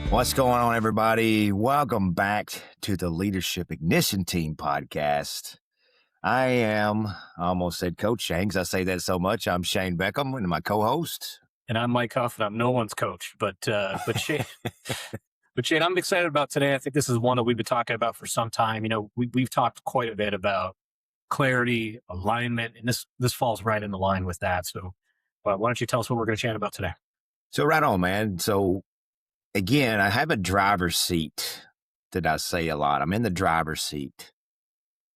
What's going on, everybody? Welcome back to the Leadership Ignition Team podcast. I almost said Coach Shane, because I say that so much. I'm Shane Beckham, and my co-host. And I'm Mike Huff, and I'm no one's coach. But Shane, I'm excited about today. I think this is one that we've been talking about for some time. You know, we've talked quite a bit about clarity, alignment, and this falls right in line with that. So why don't you tell us what we're going to chat about today? So right on, man. So again, I have a driver's seat that I say a lot. I'm in the driver's seat.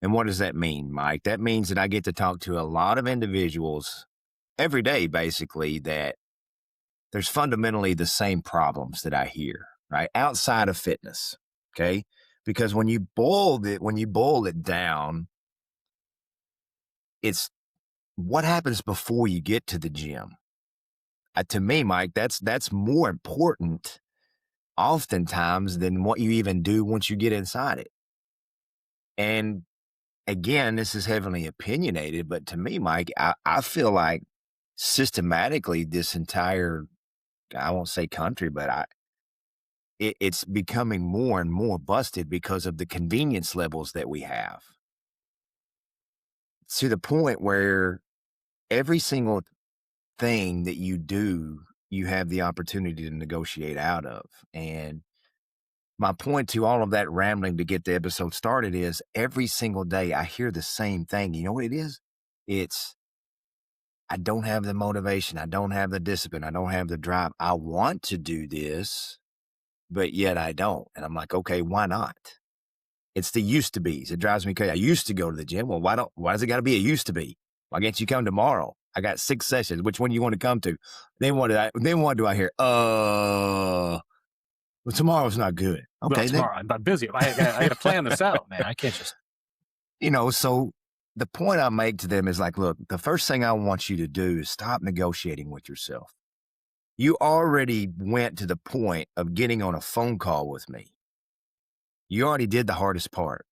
And what does that mean, Mike? That means that I get to talk to a lot of individuals every day, basically, that there's fundamentally the same problems that I hear, right? Outside of fitness, okay? Because when you boil it down, it's what happens before you get to the gym. To me, Mike, that's more important oftentimes than what you even do once you get inside it. And again, this is heavily opinionated, but to me, Mike, I feel like systematically this entire, I won't say country, but it's becoming more and more busted because of the convenience levels that we have, to the point where every single thing that you do, you have the opportunity to negotiate out of. And my point to all of that rambling to get the episode started is every single day I hear the same thing. You know what it is? It's, I don't have the motivation. I don't have the discipline. I don't have the drive. I want to do this, but yet I don't. And I'm like, okay, why not? It's the used to be's. It drives me crazy. I used to go to the gym. Well, why does it got to be a used to be? Why can't you come tomorrow? I got 6 sessions. Which one do you want to come to? Then what do I hear? Well, tomorrow's not good. Okay. Well, tomorrow I'm busy. I got to plan this out, man. I can't just, so the point I make to them is like, look, the first thing I want you to do is stop negotiating with yourself. You already went to the point of getting on a phone call with me. You already did the hardest part,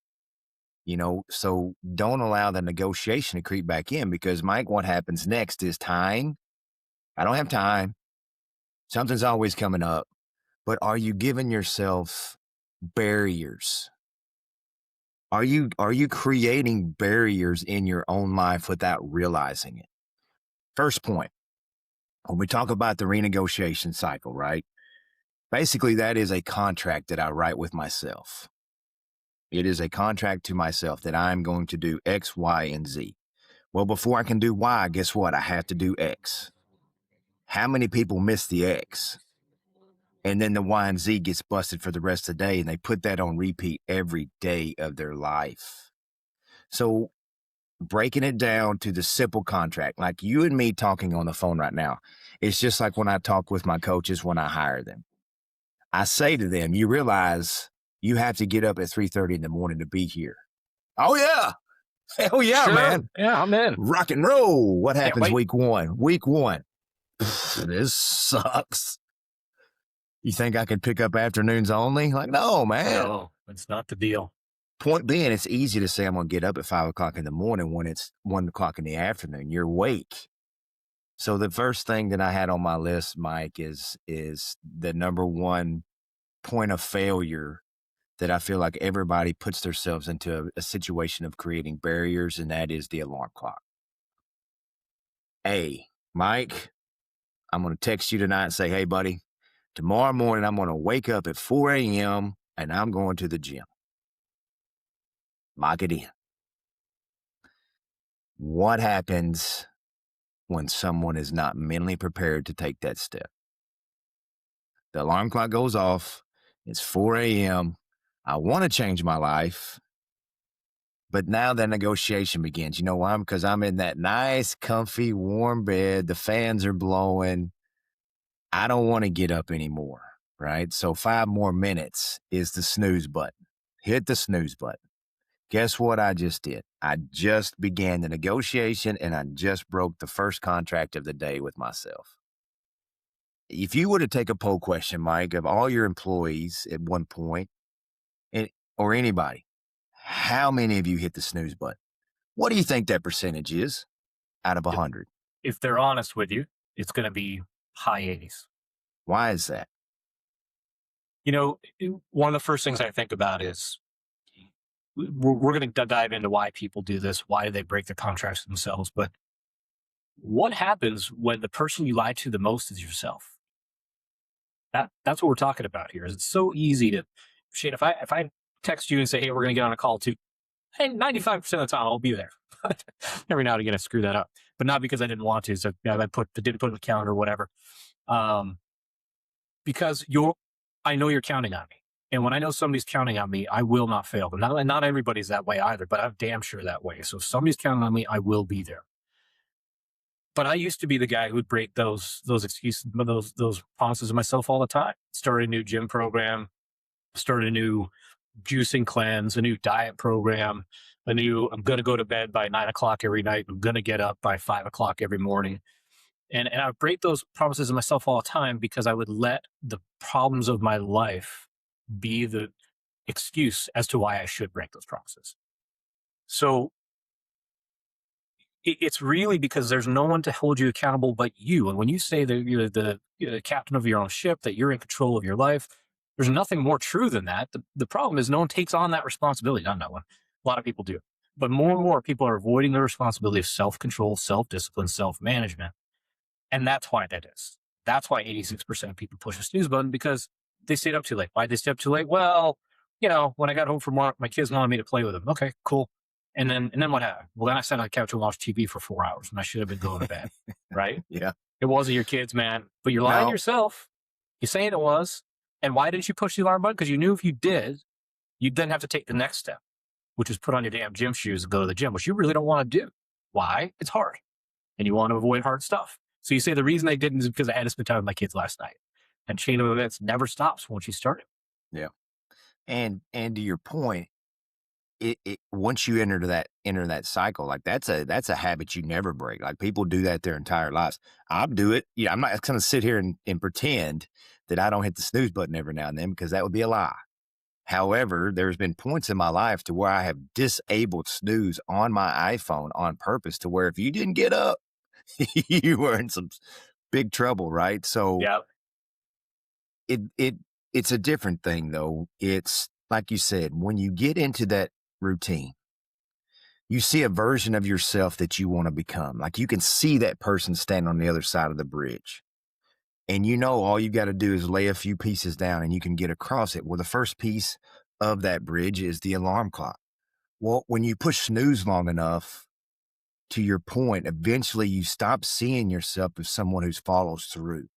so don't allow the negotiation to creep back in, because Mike, what happens next is time. I don't have time. Something's always coming up, but are you giving yourself barriers? Are you creating barriers in your own life without realizing it? First point, when we talk about the renegotiation cycle, right? Basically, that is a contract that I write with myself. It is a contract to myself that I'm going to do X, Y, and Z. Well, before I can do Y, guess what? I have to do X. How many people miss the X? And then the Y and Z gets busted for the rest of the day, and they put that on repeat every day of their life. So breaking it down to the simple contract, like you and me talking on the phone right now, it's just like when I talk with my coaches when I hire them. I say to them, you realize you have to get up at 3:30 in the morning to be here. Oh, yeah. Hell yeah, sure, man. Yeah, I'm in. Rock and roll. What happens week one? Week one. This sucks. You think I can pick up afternoons only? Like, no, man. No, it's not the deal. Point being, it's easy to say I'm going to get up at 5 o'clock in the morning when it's 1 o'clock in the afternoon. You're awake. So the first thing that I had on my list, Mike, is the number one point of failure that I feel like everybody puts themselves into a situation of creating barriers, and that is the alarm clock. Hey, Mike, I'm going to text you tonight and say, hey, buddy, tomorrow morning I'm going to wake up at 4 a.m. and I'm going to the gym. Lock it in. What happens when someone is not mentally prepared to take that step? The alarm clock goes off. It's 4 a.m. I want to change my life. But now the negotiation begins. You know why? Because I'm in that nice, comfy, warm bed. The fans are blowing. I don't want to get up anymore, right? So 5 more minutes is the snooze button. Hit the snooze button. Guess what I just did? I just began the negotiation, and I just broke the first contract of the day with myself. If you were to take a poll question, Mike, of all your employees at one point, or anybody, how many of you hit the snooze button? What do you think that percentage is out of 100? If they're honest with you, it's going to be high 80s. Why is that? One of the first things I think about is we're going to dive into why people do this. Why do they break the contracts themselves? But what happens when the person you lie to the most is yourself? That's what we're talking about here. Is it's so easy to shit. If I text you and say, hey, we're going to get on a call too, hey, 95% of the time I'll be there. Every now and again I screw that up, but not because I didn't want to. So I didn't put it in the calendar or whatever. Because I know you're counting on me. And when I know somebody's counting on me, I will not fail. But not everybody's that way either, but I'm damn sure that way. So if somebody's counting on me, I will be there. But I used to be the guy who would break those excuses, those promises to myself all the time. Start a new gym program, start a new juicing cleanse, a new diet program, I'm going to go to bed by 9 o'clock every night. I'm going to get up by 5 o'clock every morning. And I would break those promises to myself all the time because I would let the problems of my life be the excuse as to why I should break those promises. So it's really because there's no one to hold you accountable but you. And when you say that you're the captain of your own ship, that you're in control of your life, there's nothing more true than that. The problem is no one takes on that responsibility. Not no one. A lot of people do. But more and more people are avoiding the responsibility of self-control, self-discipline, self-management. And that's why that is. That's why 86% of people push a snooze button, because they stayed up too late. Why did they stay up too late? Well, when I got home from work, my kids wanted me to play with them. Okay, cool. And then what happened? Well, then I sat on the couch and watched TV for 4 hours, and I should have been going to bed, right? Yeah. It wasn't your kids, man. But you're lying to yourself. You're saying it was. And why didn't you push the alarm button? Because you knew if you did, you'd then have to take the next step, which is put on your damn gym shoes and go to the gym, which you really don't want to do. Why? It's hard. And you want to avoid hard stuff. So you say the reason I didn't is because I had to spend time with my kids last night. And chain of events never stops once you start it. Yeah. And to your point, it once you enter that cycle, like that's a habit you never break. Like people do that their entire lives. I'll do it. Yeah, I'm not going to sit here and pretend that I don't hit the snooze button every now and then, because that would be a lie. However, there's been points in my life to where I have disabled snooze on my iPhone on purpose, to where if you didn't get up, you were in some big trouble, right? So yeah. It's a different thing though. It's like you said, when you get into that routine, you see a version of yourself that you want to become. Like you can see that person standing on the other side of the bridge. And all you got to do is lay a few pieces down and you can get across it. Well, the first piece of that bridge is the alarm clock. Well, when you push snooze long enough, to your point, eventually you stop seeing yourself as someone who follows through.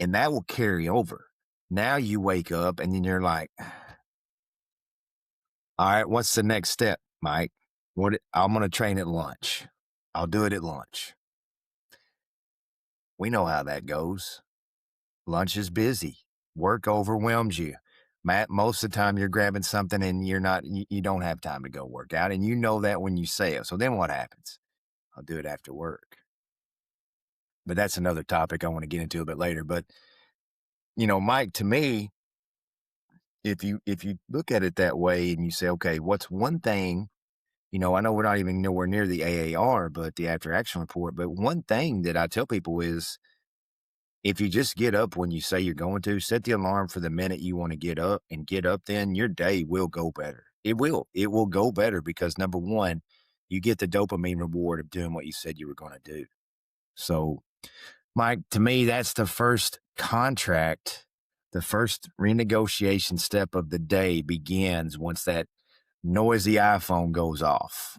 And that will carry over. Now you wake up and then you're like, all right, what's the next step, Mike? I'm going to train at lunch. I'll do it at lunch. We know how that goes. Lunch is busy. Work overwhelms you. Matt, most of the time you're grabbing something and you don't have time to go work out. And you know that when you say it. So then what happens? I'll do it after work. But that's another topic I want to get into a bit later. But, Mike, to me, if you look at it that way and you say, okay, what's one thing, I know we're not even nowhere near the AAR, but the after action report. But one thing that I tell people is, if you just get up when you say you're going to, set the alarm for the minute you want to get up, and get up, then your day will go better. It will go better because, number one, you get the dopamine reward of doing what you said you were going to do. So, Mike, to me, that's the first contract. The first renegotiation step of the day begins once that noisy iPhone goes off.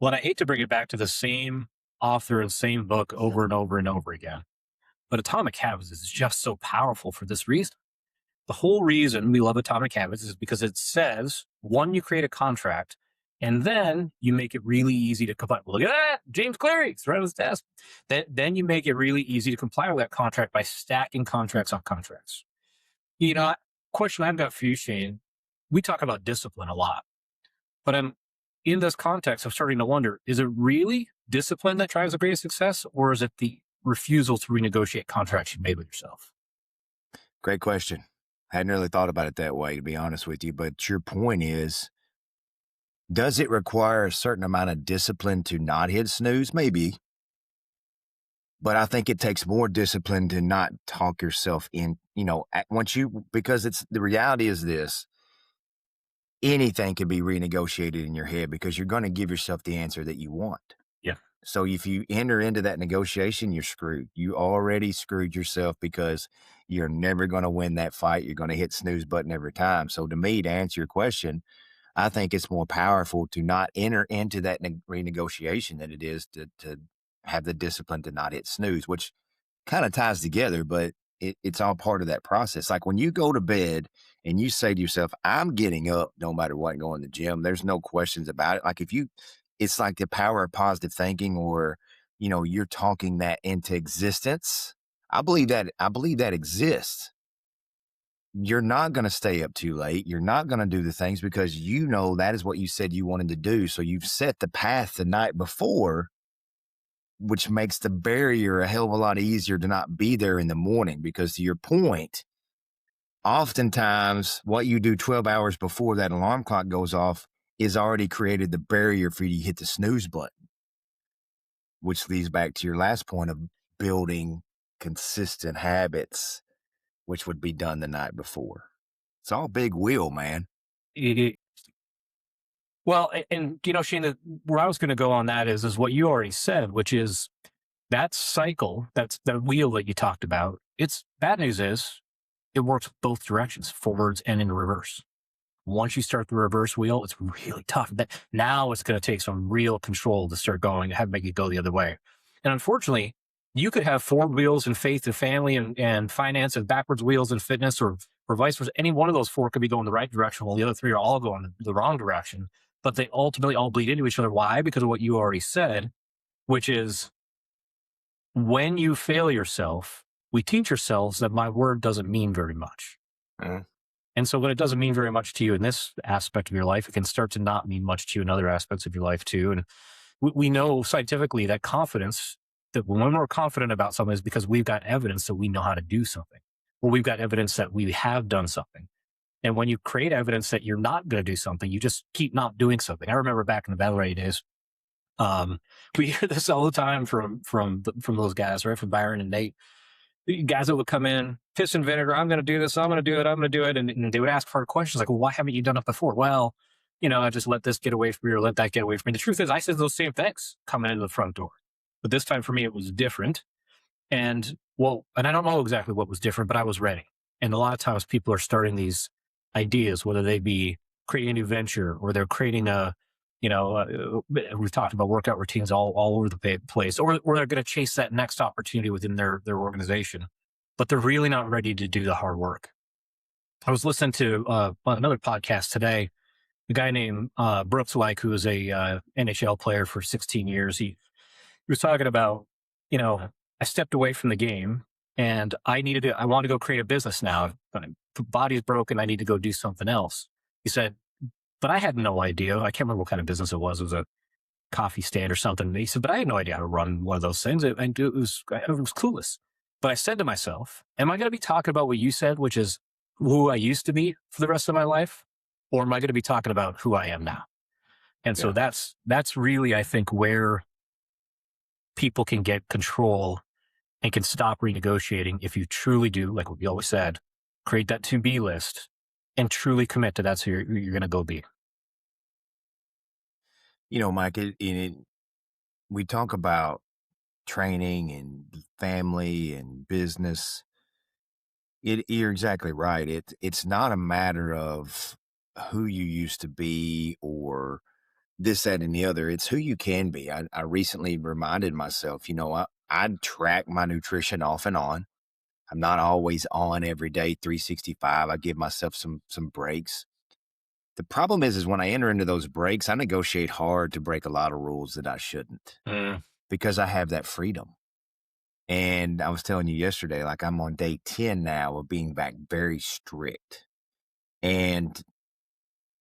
Well, I hate to bring it back to the same author and same book over and over and over again, but Atomic Habits is just so powerful for this reason. The whole reason we love Atomic Habits is because it says, one, you create a contract, and then you make it really easy to comply. Well, look at that, James Cleary, it's right on his desk. Then you make it really easy to comply with that contract by stacking contracts on contracts. Question I've got for you, Shane, we talk about discipline a lot, but in this context, I'm starting to wonder, is it really discipline that drives the greatest success, or is it the refusal to renegotiate contracts you made with yourself? Great question. I hadn't really thought about it that way, to be honest with you. But your point is, does it require a certain amount of discipline to not hit snooze? Maybe. But I think it takes more discipline to not talk yourself because the reality is this, anything can be renegotiated in your head because you're going to give yourself the answer that you want. Yeah. So if you enter into that negotiation, you're screwed. You already screwed yourself because you're never going to win that fight. You're going to hit snooze button every time. So to me, to answer your question, I think it's more powerful to not enter into that renegotiation than it is to have the discipline to not hit snooze, which kind of ties together, but it's all part of that process. Like when you go to bed and you say to yourself, I'm getting up no matter what, going to the gym, there's no questions about it. Like it's like the power of positive thinking, or, you're talking that into existence. I believe that exists. You're not going to stay up too late. You're not going to do the things because that is what you said you wanted to do. So you've set the path the night before, which makes the barrier a hell of a lot easier to not be there in the morning. Because to your point, oftentimes what you do 12 hours before that alarm clock goes off is already created the barrier for you to hit the snooze button, which leads back to your last point of building consistent habits, which would be done the night before. It's all big wheel, man. Well, and Shane, where I was going to go on that is what you already said, which is that cycle, that's the wheel that you talked about. It's bad news is it works both directions, forwards and in reverse. Once you start the reverse wheel, it's really tough. Now it's going to take some real control to start going, have make it go the other way. And unfortunately, you could have forward wheels in faith and family and finance, and backwards wheels in fitness, or vice versa. Any one of those four could be going the right direction, while the other three are all going the wrong direction. But they ultimately all bleed into each other. Why? Because of what you already said, which is when you fail yourself, we teach ourselves that my word doesn't mean very much. And so when it doesn't mean very much to you in this aspect of your life, it can start to not mean much to you in other aspects of your life too. And we know scientifically that confidence, that when we're confident about something, is because we've got evidence that we know how to do something, or we've got evidence that we have done something. And when you create evidence that you're not going to do something, you just keep not doing something. I remember back in the battle ready days, we hear this all the time from those guys, right? From Byron and Nate. The guys that would come in, piss and vinegar, I'm going to do this, I'm going to do it, I'm going to do it. And they would ask hard questions like, well, why haven't you done it before? Well, I just let this get away from me, or let that get away from me. The truth is, I said those same things coming into the front door. But this time for me, it was different. And I don't know exactly what was different, but I was ready. And a lot of times people are starting these ideas, whether they be creating a new venture, or they're creating we've talked about workout routines all over the place, or they're going to chase that next opportunity within their organization, but they're really not ready to do the hard work. I was listening to another podcast today, a guy named Brooks Like, who was a NHL player for 16 years. He was talking about, I stepped away from the game and I want to go create a business now. My body's broken. I need to go do something else. He said, but I had no idea. I can't remember what kind of business it was. It was a coffee stand or something. He said, but I had no idea how to run one of those things. It was clueless. But I said to myself, am I going to be talking about what you said, which is who I used to be for the rest of my life? Or am I going to be talking about who I am now? And so that's really, I think, where people can get control and can stop renegotiating if you truly do, like what we always said, create that to-be list and truly commit to that's who you're going to go be. Mike, we talk about training and family and business. You're exactly right. It's not a matter of who you used to be or this, that, and the other. It's who you can be. I recently reminded myself, I track my nutrition off and on. I'm not always on every day, 365. I give myself some breaks. The problem is when I enter into those breaks, I negotiate hard to break a lot of rules that I shouldn't because I have that freedom. And I was telling you yesterday, like I'm on day 10 now of being back very strict. And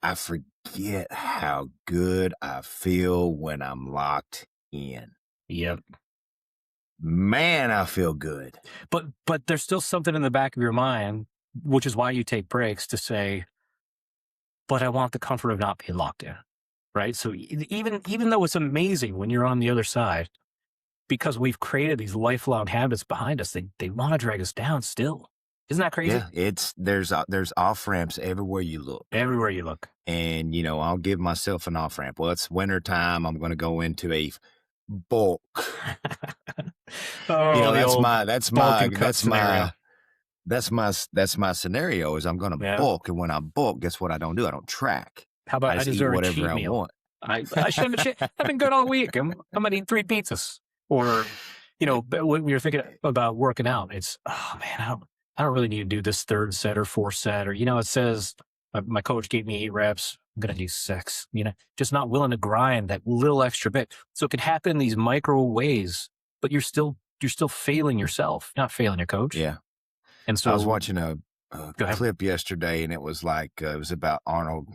I forget how good I feel when I'm locked in. Yep. Man, I feel good. But there's still something in the back of your mind, which is why you take breaks, to say, but I want the comfort of not being locked in, right? So even though it's amazing when you're on the other side, because we've created these lifelong habits behind us, they want to drag us down still. Isn't that crazy? Yeah, there's off ramps everywhere you look. Everywhere you look. And, I'll give myself an off ramp. Well, it's winter time. I'm going to go into a bulk. Oh, the old that's bulk my, and cut that's scenario. my, that's my scenario is I'm going to Yeah. bulk. And when I bulk, guess what I don't do? I don't track. How about I just eat deserve a whatever cheat I meal? want. I shouldn't have. I've been good all week. I'm going to eat 3 pizzas. Or, but when you're thinking about working out, it's, oh man, I don't really need to do this 3rd set or 4th set. Or, it says my coach gave me 8 reps. I'm going to do 6, just not willing to grind that little extra bit. So it could happen in these micro ways, but you're still failing yourself, not failing your coach. Yeah. And so I was watching a clip yesterday, and it was like, it was about Arnold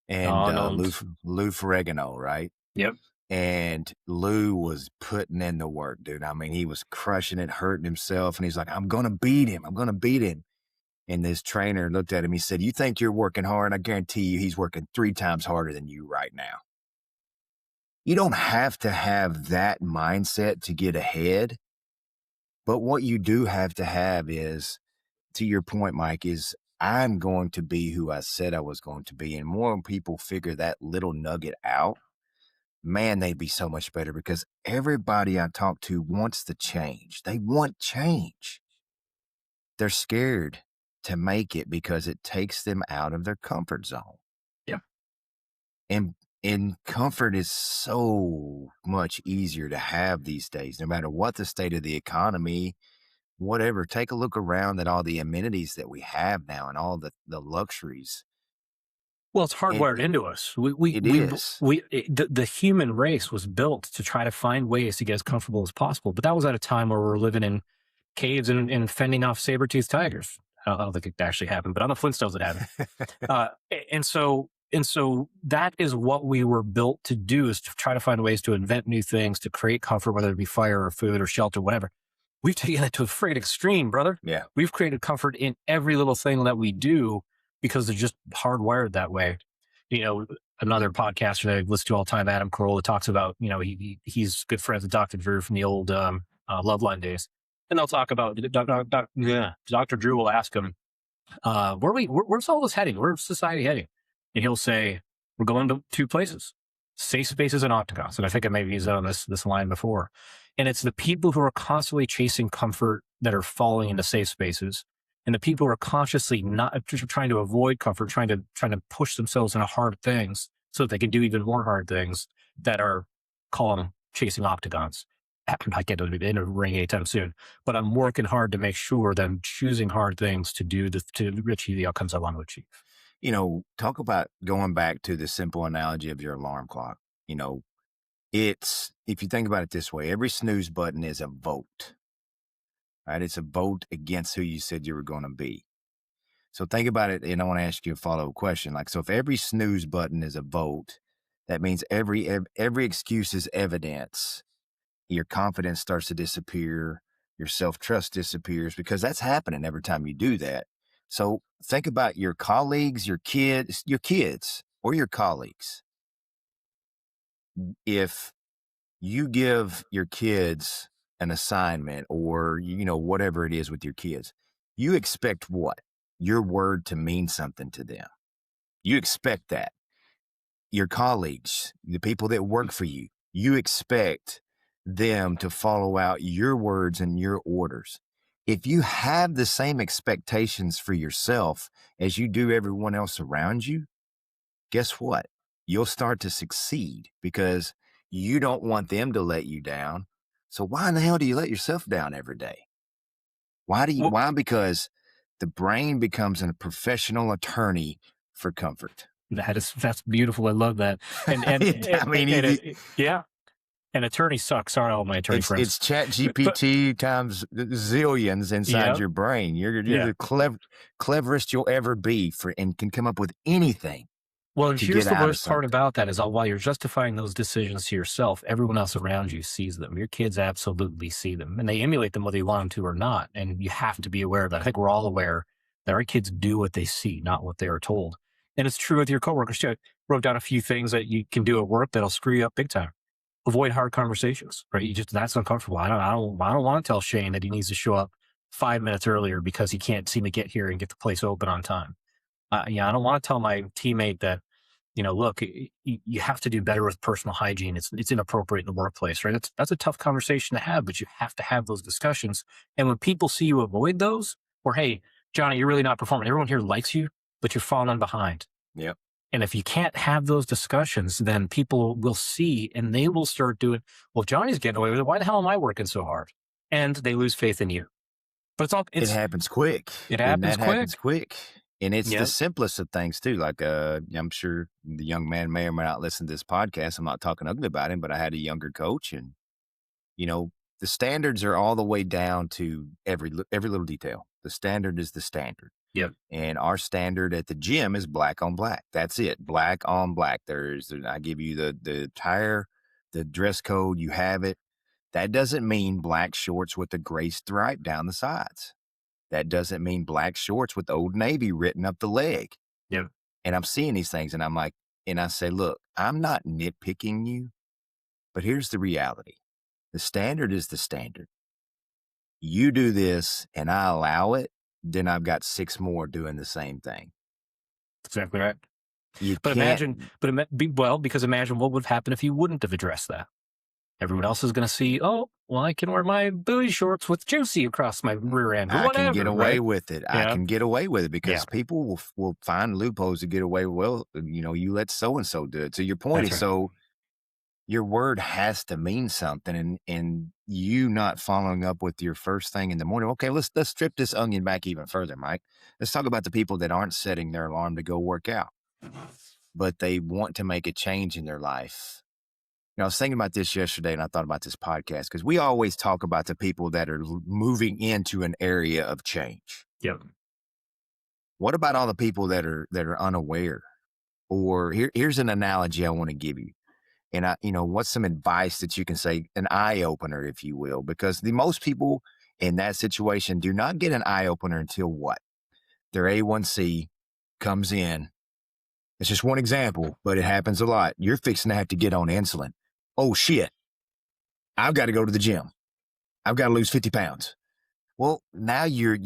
and Lou Ferrigno, right? Yep. And Lou was putting in the work, dude. I mean, he was crushing it, hurting himself. And he's like, I'm going to beat him. I'm going to beat him. And this trainer looked at him. He said, you think you're working hard? I guarantee you he's working 3 times harder than you right now. You don't have to have that mindset to get ahead. But what you do have to have is, to your point, Mike, is I'm going to be who I said I was going to be. And more people figure that little nugget out, man, they'd be so much better, because everybody I talk to wants the change. They want change. They're scared to make it because it takes them out of their comfort zone. Yeah. And comfort is so much easier to have these days, no matter what the state of the economy, whatever. Take a look around at all the amenities that we have now and all the luxuries. Well, it's hardwired into us. The human race was built to try to find ways to get as comfortable as possible. But that was at a time where we were living in caves and fending off saber-toothed tigers. I don't think it actually happened, but on the Flintstones it happened. And so that is what we were built to do, is to try to find ways to invent new things, to create comfort, whether it be fire or food or shelter, whatever. We've taken it to a freight extreme, brother. Yeah. We've created comfort in every little thing that we do because they're just hardwired that way. Another podcaster that I listen to all the time, Adam Carolla, talks about, he's good friends with Dr. Drew from the old Loveline days. And they'll talk about, Dr. Drew will ask him, where's all this heading? Where's society heading? And he'll say, we're going to 2 places, safe spaces and octagons. And I think I maybe used that on this line before. And it's the people who are constantly chasing comfort that are falling into safe spaces, and the people who are consciously not trying to avoid comfort, trying to push themselves into hard things so that they can do even more hard things, that are, call them, chasing octagons. I'm not getting in a ring anytime soon, but I'm working hard to make sure that I'm choosing hard things to do to achieve the outcomes I want to achieve. Talk about going back to the simple analogy of your alarm clock. It's, if you think about it this way, every snooze button is a vote, right? It's a vote against who you said you were going to be. So think about it. And I want to ask you a follow-up question. So if every snooze button is a vote, that means every excuse is evidence. Your confidence starts to disappear. Your self-trust disappears, because that's happening every time you do that. So think about your colleagues, your kids, or your colleagues. If you give your kids an assignment, or, whatever it is with your kids, you expect what? Your word to mean something to them. You expect that. Your colleagues, the people that work for you, you expect them to follow out your words and your orders. If you have the same expectations for yourself as you do everyone else around you, guess what? You'll start to succeed, because you don't want them to let you down. So why in the hell do you let yourself down every day? Why? Because the brain becomes a professional attorney for comfort. That's beautiful. I love that. And yeah. And attorneys suck. Sorry, all my attorney friends. It's ChatGPT times zillions inside your brain. You're the cleverest you'll ever be, and can come up with anything. Well, and here's the worst part about that is, while you're justifying those decisions to yourself, everyone else around you sees them. Your kids absolutely see them, and they emulate them whether you want them to or not. And you have to be aware of that. I think we're all aware that our kids do what they see, not what they are told. And it's true with your coworkers too. I wrote down a few things that you can do at work that'll screw you up big time. Avoid hard conversations, right? That's uncomfortable. I don't want to tell Shane that he needs to show up 5 minutes earlier because he can't seem to get here and get the place open on time. I don't want to tell my teammate that, look, you have to do better with personal hygiene. It's inappropriate in the workplace, right? That's a tough conversation to have, but you have to have those discussions. And when people see you avoid those, or hey, Johnny, you're really not performing. Everyone here likes you, but you're falling behind. Yep. And if you can't have those discussions, then people will see and they will start doing, well, Johnny's getting away with it. Why the hell am I working so hard? And they lose faith in you. But it happens quick. Happens quick. And it's Yep. the simplest of things too. Like, I'm sure the young man may or may not listen to this podcast. I'm not talking ugly about him, but I had a younger coach, and the standards are all the way down to every little detail. The standard is the standard. Yep. And our standard at the gym is black on black. That's it. Black on black. I give you the attire, the dress code. You have it. That doesn't mean black shorts with a gray stripe down the sides. That doesn't mean black shorts with Old Navy written up the leg. Yep. And I'm seeing these things and I say, look, I'm not nitpicking you, but here's the reality. The standard is the standard. You do this and I allow it, then I've got 6 more doing the same thing. Exactly right. Because imagine what would happen if you wouldn't have addressed that. Everyone else is going to see, oh, well, I can wear my booty shorts with juicy across my rear end. I can get away with it. Yeah. I can get away with it because people will find loopholes to get away. Well, you let so-and-so do it. So your point is, so your word has to mean something, and you not following up with your first thing in the morning. Okay, let's strip this onion back even further, Mike. Let's talk about the people that aren't setting their alarm to go work out, but they want to make a change in their life. I was thinking about this yesterday, and I thought about this podcast because we always talk about the people that are moving into an area of change. Yep. What about all the people that are unaware? Or here's an analogy I want to give you. And what's some advice that you can say, an eye opener, if you will, because most people in that situation do not get an eye opener until what? Their A1C comes in. It's just one example, but it happens a lot. You're fixing to have to get on insulin. Oh shit, I've got to go to the gym. I've got to lose 50 pounds. Well, now you're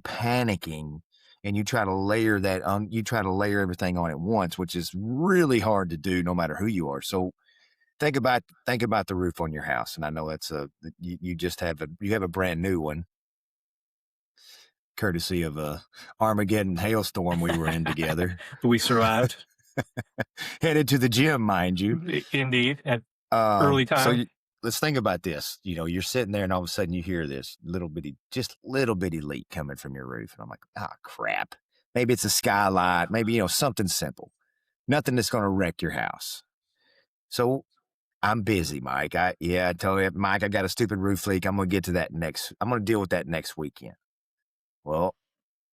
panicking and you try to layer everything on at once, which is really hard to do no matter who you are. So think about the roof on your house. And I know you have a brand new one, courtesy of a Armageddon hailstorm we were in together. We survived. Headed to the gym, mind you. Indeed. Early time. So let's think about this. You're sitting there and all of a sudden you hear this little bitty leak coming from your roof. And I'm like, crap. Maybe it's a skylight. Maybe, something simple. Nothing that's going to wreck your house. So I'm busy, Mike. I told you, Mike, I got a stupid roof leak. I'm going to get to that I'm going to deal with that next weekend. Well,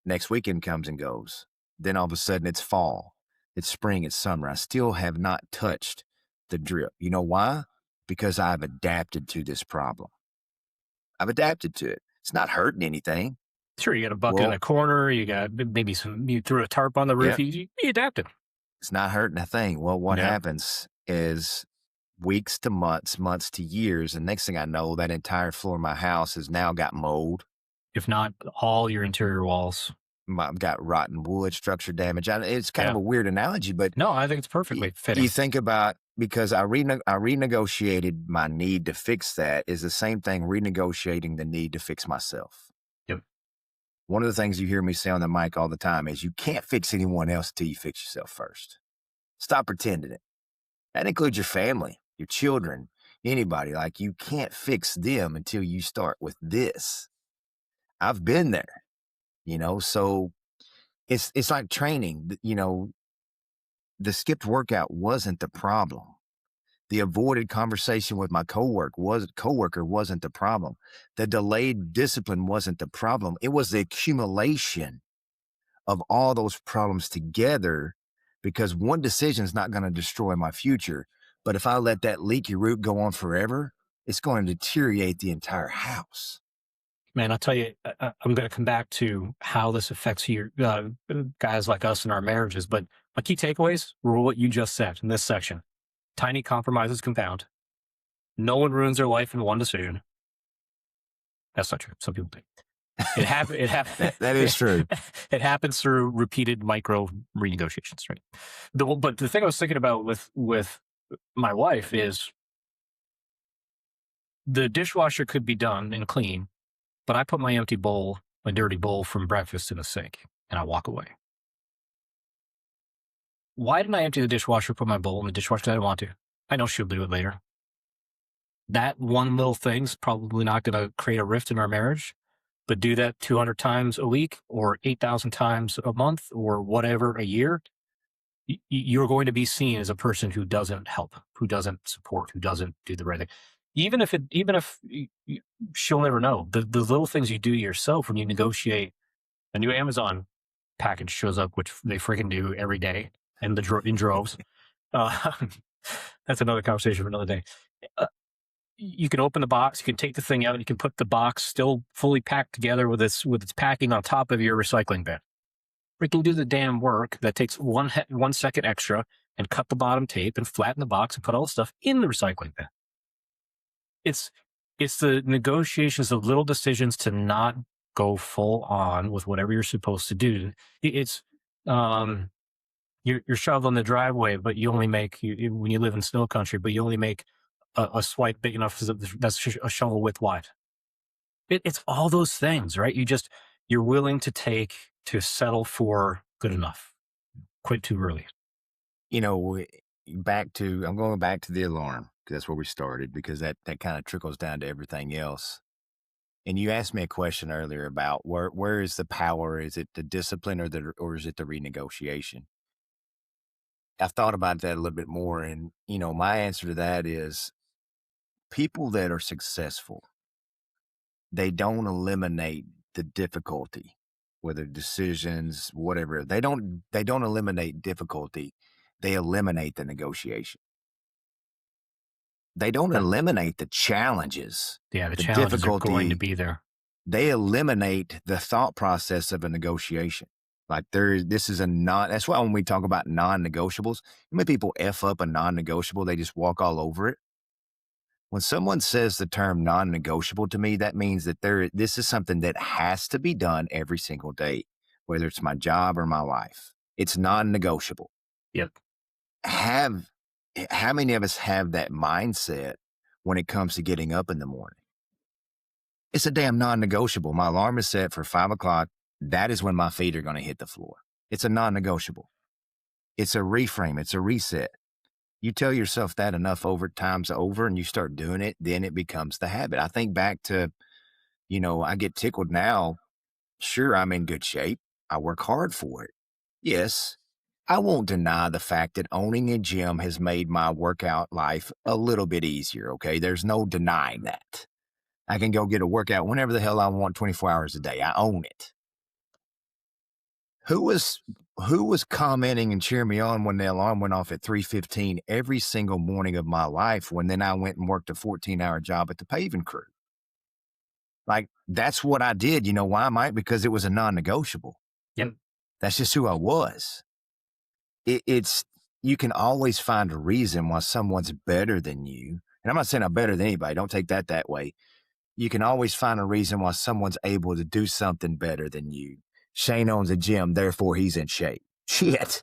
next weekend comes and goes. Then all of a sudden it's fall. It's spring. It's summer. I still have not touched the drip. You know why? Because I've adapted to this problem. I've adapted to it. It's not hurting anything. Sure, you got a bucket in a corner. You got maybe you threw a tarp on the roof. You adapted. It's not hurting a thing. Well, what happens is weeks to months to years, and next thing I know, that entire floor of my house has now got mold. If not all your interior walls. I've got rotten wood, structure damage. It's kind of a weird analogy, but no, I think it's perfectly fitting. You think about, because I renegotiated my need to fix that is the same thing renegotiating the need to fix myself. Yep. One of the things you hear me say on the mic all the time is you can't fix anyone else until you fix yourself first. Stop pretending it. That includes your family, your children, anybody. Like, you can't fix them until you start with this. I've been there, so it's like training. The skipped workout wasn't the problem. The avoided conversation with my coworker wasn't the problem. The delayed discipline wasn't the problem. It was the accumulation of all those problems together, because one decision is not going to destroy my future. But if I let that leaky root go on forever, it's going to deteriorate the entire house. Man, I'll tell you, I'm going to come back to how this affects your guys like us in our marriages. But my key takeaways were what you just said in this section. Tiny compromises compound. No one ruins their life in one decision. That's not true. Some people do. It happened. That is true. It happens through repeated micro renegotiations, right? But the thing I was thinking about with my wife is the dishwasher could be done and clean, but I put my dirty bowl from breakfast in the sink and I walk away. Why didn't I empty the dishwasher, put my bowl in the dishwasher? I didn't want to. I know she'll do it later. That one little thing's probably not going to create a rift in our marriage, but do that 200 times a week or 8,000 times a month or whatever a year, you're going to be seen as a person who doesn't help, who doesn't support, who doesn't do the right thing. Even if she'll never know. The little things you do yourself when you negotiate, a new Amazon package shows up, which they freaking do every day in droves. That's another conversation for another day. You can open the box, you can take the thing out, and you can put the box still fully packed together with its packing on top of your recycling bin. Freaking do the damn work that takes 1 second extra and cut the bottom tape and flatten the box and put all the stuff in the recycling bin. It's the negotiations of little decisions to not go full on with whatever you're supposed to do. It's you're shoveling the driveway, but you only make when you live in snow country, but you only make a swipe big enough that's a shovel width wide. It's all those things, right? You're willing to settle for good enough, quit too early. I'm going back to the alarm because that's where we started, because that kind of trickles down to everything else. And you asked me a question earlier about where is the power? Is it the discipline or is it the renegotiation? I've thought about that a little bit more, and my answer to that is people that are successful, they don't eliminate the difficulty, whether decisions, whatever. They don't eliminate difficulty. They eliminate the negotiation. They don't eliminate the challenges. Yeah, the challenges are going to be there. They eliminate the thought process of a negotiation. Like that's why when we talk about non-negotiables, many people F up a non-negotiable, they just walk all over it. When someone says the term non-negotiable to me, that means that this is something that has to be done every single day, whether it's my job or my life. It's non-negotiable. Yep. How many of us have that mindset when it comes to getting up in the morning? It's a damn non-negotiable. My alarm is set for 5 o'clock. That is when my feet are going to hit the floor. It's a non-negotiable. It's a reframe. It's a reset. You tell yourself that enough times over and you start doing it, then it becomes the habit. I think back to, I get tickled now. Sure, I'm in good shape. I work hard for it. Yes, I won't deny the fact that owning a gym has made my workout life a little bit easier, okay? There's no denying that. I can go get a workout whenever the hell I want, 24 hours a day. I own it. Who was commenting and cheering me on when the alarm went off at 3:15 every single morning of my life, when then I went and worked a 14-hour job at the paving crew? Like, that's what I did. You know why, Mike? Because it was a non-negotiable. Yep. That's just who I was. You can always find a reason why someone's better than you. And I'm not saying I'm better than anybody. Don't take that way. You can always find a reason why someone's able to do something better than you. Shane owns a gym, therefore he's in shape. Shit.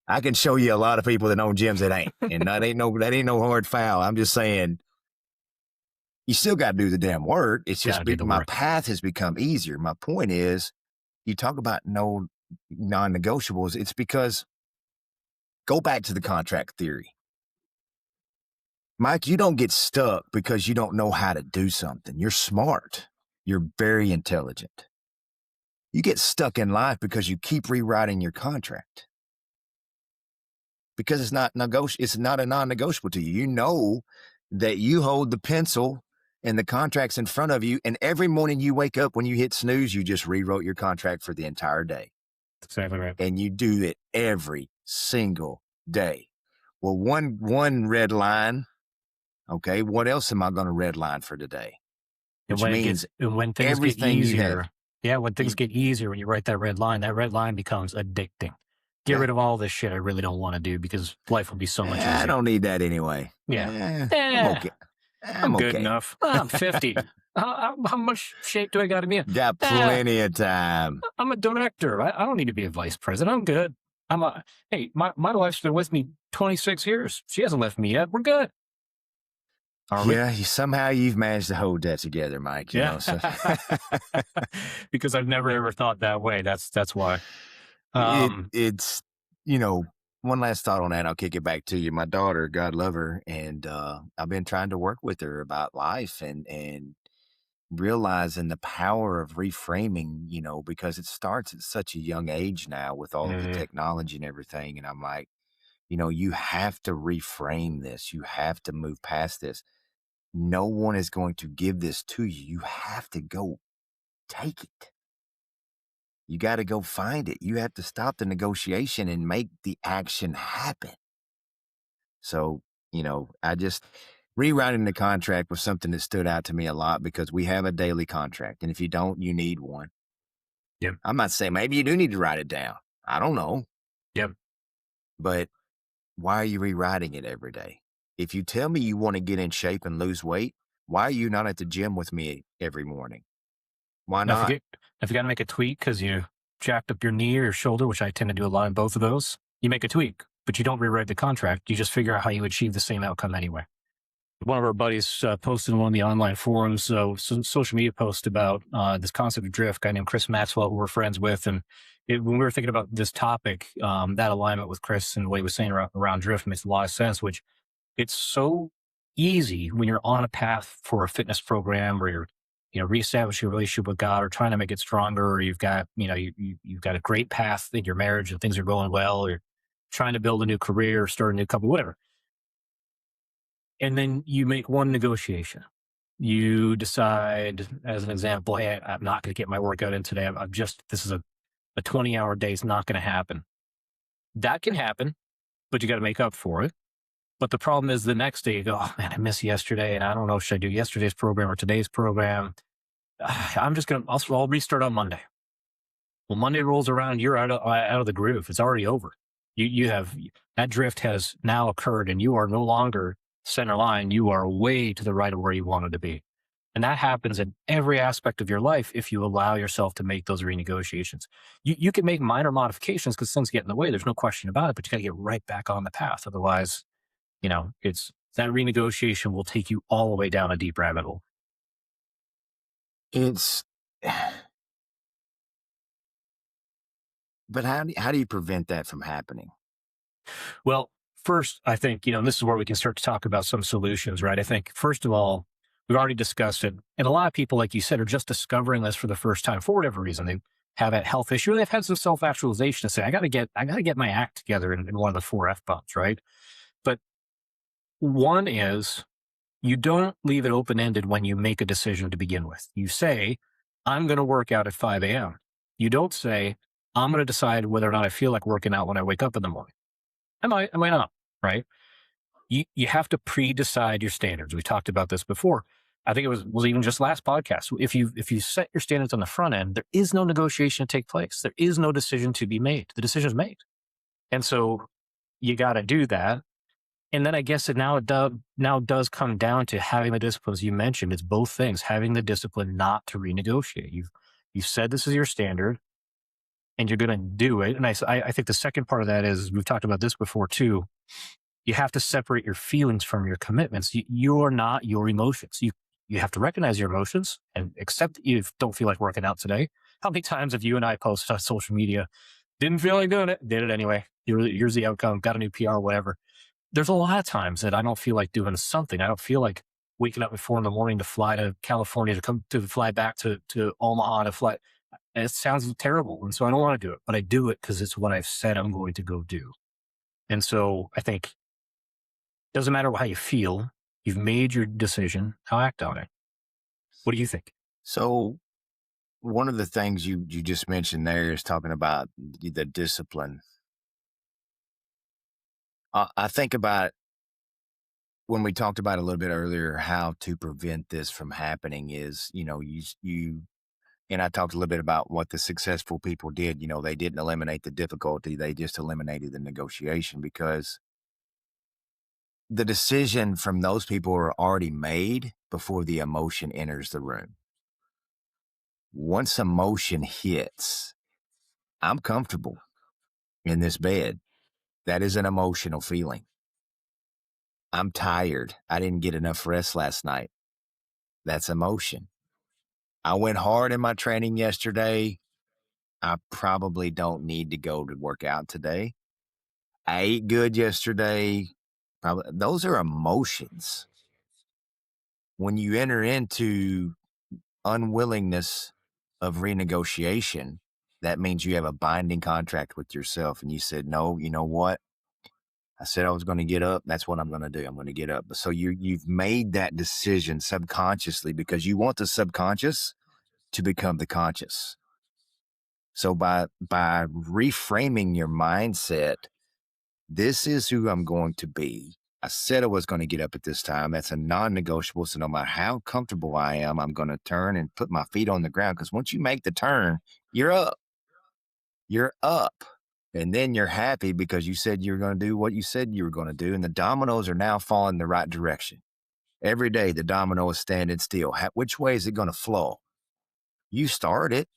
I can show you a lot of people that own gyms that ain't. And that ain't no hard foul. I'm just saying, you still got to do the damn work. It's just my path has become easier. My point is, you talk about no non-negotiables. It's because, go back to the contract theory. Mike, you don't get stuck because you don't know how to do something. You're smart. You're very intelligent. You get stuck in life because you keep rewriting your contract. Because it's not a non-negotiable to you. You know that you hold the pencil and the contract's in front of you, and every morning you wake up, when you hit snooze, you just rewrote your contract for the entire day. That's exactly right. And you do it every single day. Well, one red line. Okay, what else am I going to red line for today? Which means when things get easier. Yeah, when things get easier, when you write that red line becomes addicting. Get rid of all this shit I really don't want to do, because life will be so much easier. I don't need that anyway. Yeah. I'm okay. I'm good enough. I'm 50. How much shape do I got to be in? Got Eh, plenty of time. I'm a director. I don't need to be a vice president. I'm good. Hey, my wife's been with me 26 years. She hasn't left me yet. We're good. Are we? Yeah, somehow you've managed to hold that together, Mike. You Yeah. know, so Because I've never ever thought that way. That's why. it's you know one last thought on that. I'll kick it back to you. My daughter, God love her, and I've been trying to work with her about life and realizing the power of reframing. Because it starts at such a young age now with all of the Mhm. technology and everything. And I'm like, you have to reframe this. You have to move past this. No one is going to give this to you. You have to go take it. You got to go find it. You have to stop the negotiation and make the action happen. So, I just rewriting the contract was something that stood out to me a lot because we have a daily contract. And if you don't, you need one. Yep. I'm not saying maybe you do need to write it down. I don't know. Yep. But why are you rewriting it every day? If you tell me you want to get in shape and lose weight, why are you not at the gym with me every morning? Why Now, not? if you got to make a tweak because you jacked up your knee or your shoulder, which I tend to do a lot in both of those, you make a tweak, but you don't rewrite the contract. You just figure out how you achieve the same outcome anyway. One of our buddies posted in one of the online forums, some social media post about this concept of drift, guy named Chris Maxwell, who we're friends with. And when we were thinking about this topic, that alignment with Chris and what he was saying around drift makes a lot of sense, which it's so easy when you're on a path for a fitness program or you're, reestablishing your relationship with God or trying to make it stronger, or you've got, you've got a great path in your marriage and things are going well, or trying to build a new career or start a new company, whatever. And then you make one negotiation. You decide, as an example, hey, I'm not going to get my workout in today. This is a 20-hour day. It's not going to happen. That can happen, but you got to make up for it. But the problem is the next day you go, oh man, I missed yesterday. And I don't know, should I do yesterday's program or today's program? I'll restart on Monday. Well, Monday rolls around, you're out of the groove. It's already over. You have that drift has now occurred and you are no longer center line. You are way to the right of where you wanted to be. And that happens in every aspect of your life if you allow yourself to make those renegotiations. You can make minor modifications because things get in the way. There's no question about it, but you got to get right back on the path. Otherwise, it's that renegotiation will take you all the way down a deep rabbit hole. It's, but how do you prevent that from happening? Well, first, I think, and this is where we can start to talk about some solutions, right? I think, first of all, we've already discussed it. And a lot of people, like you said, are just discovering this for the first time for whatever reason. They have a health issue. They've had some self-actualization to say, I got to get my act together in one of the 4 F-bombs, right? But one is you don't leave it open-ended when you make a decision to begin with. You say, I'm going to work out at 5 a.m. You don't say, I'm going to decide whether or not I feel like working out when I wake up in the morning. I might not, right? You have to pre-decide your standards. We talked about this before. I think it was even just last podcast. If you set your standards on the front end, there is no negotiation to take place. There is no decision to be made. The decision is made. And so you got to do that. And then I guess it now does come down to having the disciplines you mentioned. It's both things, having the discipline not to renegotiate. You've said this is your standard and you're going to do it. And I think the second part of that is, we've talked about this before too. You have to separate your feelings from your commitments. You're not your emotions. You have to recognize your emotions and accept that you don't feel like working out today. How many times have you and I posted on social media, didn't feel like doing it, did it anyway. Here's the outcome, got a new PR, whatever. There's a lot of times that I don't feel like doing something. I don't feel like waking up at 4 a.m. to fly to California, to fly back to Omaha, to fly. It sounds terrible. And so I don't want to do it, but I do it because it's what I've said I'm going to go do. And so I think it doesn't matter how you feel. You've made your decision. Now act on it. What do you think? So one of the things you just mentioned there is talking about the discipline. I think about when we talked about a little bit earlier, how to prevent this from happening is, you and I talked a little bit about what the successful people did. They didn't eliminate the difficulty. They just eliminated the negotiation, because the decision from those people are already made before the emotion enters the room. Once emotion hits, I'm comfortable in this bed. That is an emotional feeling. I'm tired. I didn't get enough rest last night. That's emotion. I went hard in my training yesterday. I probably don't need to go to work out today. I ate good yesterday. Probably those are emotions. When you enter into unwillingness of renegotiation, that means you have a binding contract with yourself. And you said, no, you know what? I said I was going to get up. That's what I'm going to do. I'm going to get up. So you've made that decision subconsciously because you want the subconscious to become the conscious. So by reframing your mindset, this is who I'm going to be. I said I was going to get up at this time. That's a non-negotiable. So no matter how comfortable I am, I'm going to turn and put my feet on the ground. Because once you make the turn, you're up. You're up. And then you're happy because you said you're going to do what you said you were going to do. And the dominoes are now falling the right direction. Every day, the domino is standing still. Which way is it going to flow? You start it.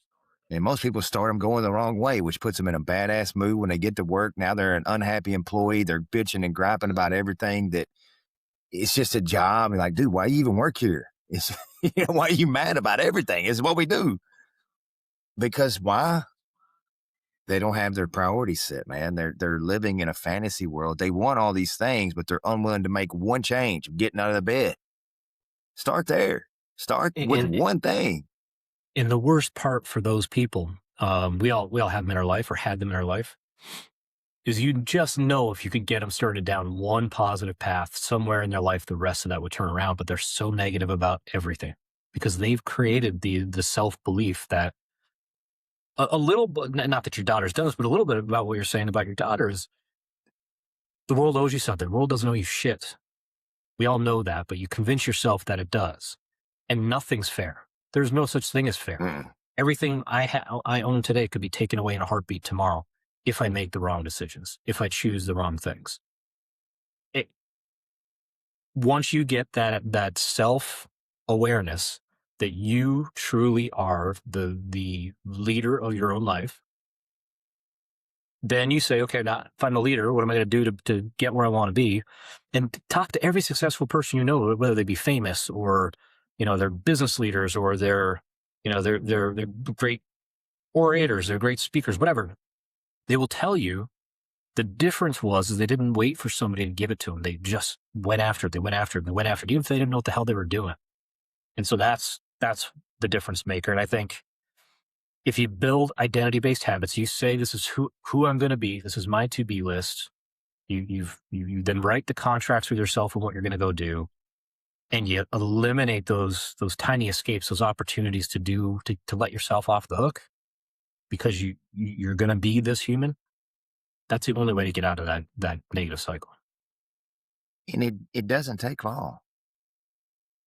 And most people start them going the wrong way, which puts them in a badass mood when they get to work. Now they're an unhappy employee. They're bitching and griping about everything that it's just a job. And like, dude, why you even work here? It's, why are you mad about everything? It's what we do. Because why? They don't have their priorities set, man. They're living in a fantasy world. They want all these things, but they're unwilling to make one change, getting out of the bed. Start there. Start with one thing. And the worst part for those people, we all have them in our life or had them in our life, is you just know if you could get them started down one positive path somewhere in their life, the rest of that would turn around. But they're so negative about everything because they've created the self-belief that a little bit, not that your daughter's done this, but a little bit about what you're saying about your daughters. The world owes you something. The world doesn't owe you shit. We all know that, but you convince yourself that it does. And nothing's fair. There's no such thing as fair. Everything I own today could be taken away in a heartbeat tomorrow if I make the wrong decisions, if I choose the wrong things. Once you get that self-awareness that you truly are the leader of your own life, then you say, okay, now if I'm the leader, what am I going to do to get where I want to be? And talk to every successful person you know, whether they be famous or, they're business leaders or they're great orators, they're great speakers, whatever. They will tell you the difference is they didn't wait for somebody to give it to them. They just went after it. They went after it. They went after it, even if they didn't know what the hell they were doing. And so that's the difference maker. And I think if you build identity-based habits, you say, this is who I'm going to be. This is my to-be list. You then write the contracts with yourself of what you're going to go do. And you eliminate those tiny escapes, those opportunities to let yourself off the hook because you're going to be this human. That's the only way to get out of that negative cycle. And it doesn't take long.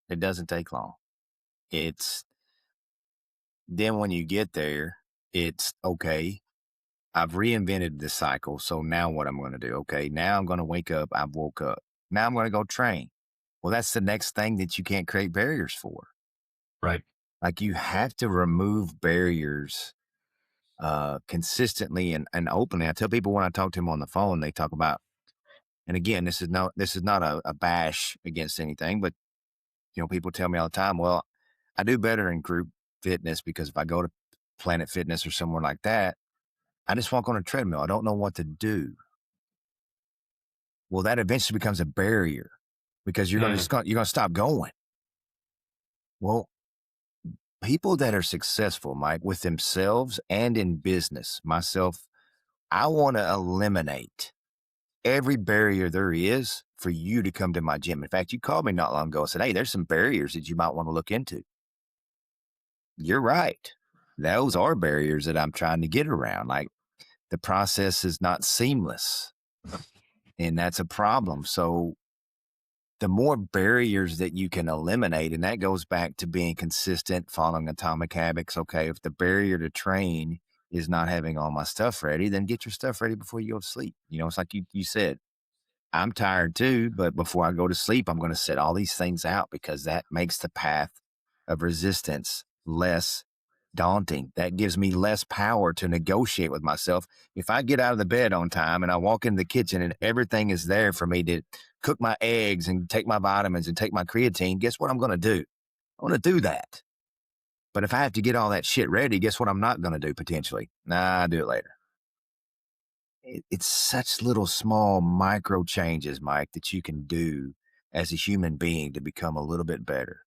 It doesn't take long. It's then when you get there, it's okay. I've reinvented the cycle. So now what I'm going to do? Okay, now I'm going to wake up. I've woke up. Now I'm going to go train. Well, that's the next thing that you can't create barriers for. Right. Like you have to remove barriers consistently and openly. I tell people when I talk to them on the phone, they talk about, and again, this is not a bash against anything, but people tell me all the time, well, I do better in group fitness because if I go to Planet Fitness or somewhere like that, I just walk on a treadmill. I don't know what to do. Well, that eventually becomes a barrier because you're going to stop going. Well, people that are successful, Mike, with themselves and in business, myself, I want to eliminate every barrier there is for you to come to my gym. In fact, you called me not long ago and said, hey, there's some barriers that you might want to look into. You're right. Those are barriers that I'm trying to get around. Like the process is not seamless and that's a problem. So the more barriers that you can eliminate, and that goes back to being consistent, following atomic habits. Okay, if the barrier to train is not having all my stuff ready, then get your stuff ready before you go to sleep. It's like you said, I'm tired too, but before I go to sleep, I'm going to set all these things out because that makes the path of resistance less daunting. That gives me less power to negotiate with myself. If I get out of the bed on time and I walk in the kitchen and everything is there for me to cook my eggs and take my vitamins and take my creatine, guess what I'm going to do? I'm going to do that. But if I have to get all that shit ready, guess what I'm not going to do potentially? Nah, I'll do it later. It's such little small micro changes, Mike, that you can do as a human being to become a little bit better.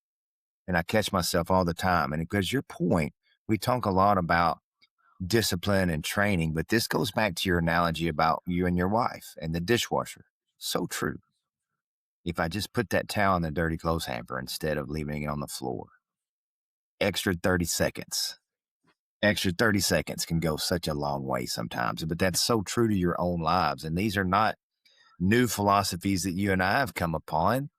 And I catch myself all the time. And because your point, we talk a lot about discipline and training, but this goes back to your analogy about you and your wife and the dishwasher. So true. If I just put that towel in the dirty clothes hamper instead of leaving it on the floor, extra 30 seconds. Extra 30 seconds can go such a long way sometimes, but that's so true to your own lives. And these are not new philosophies that you and I have come upon.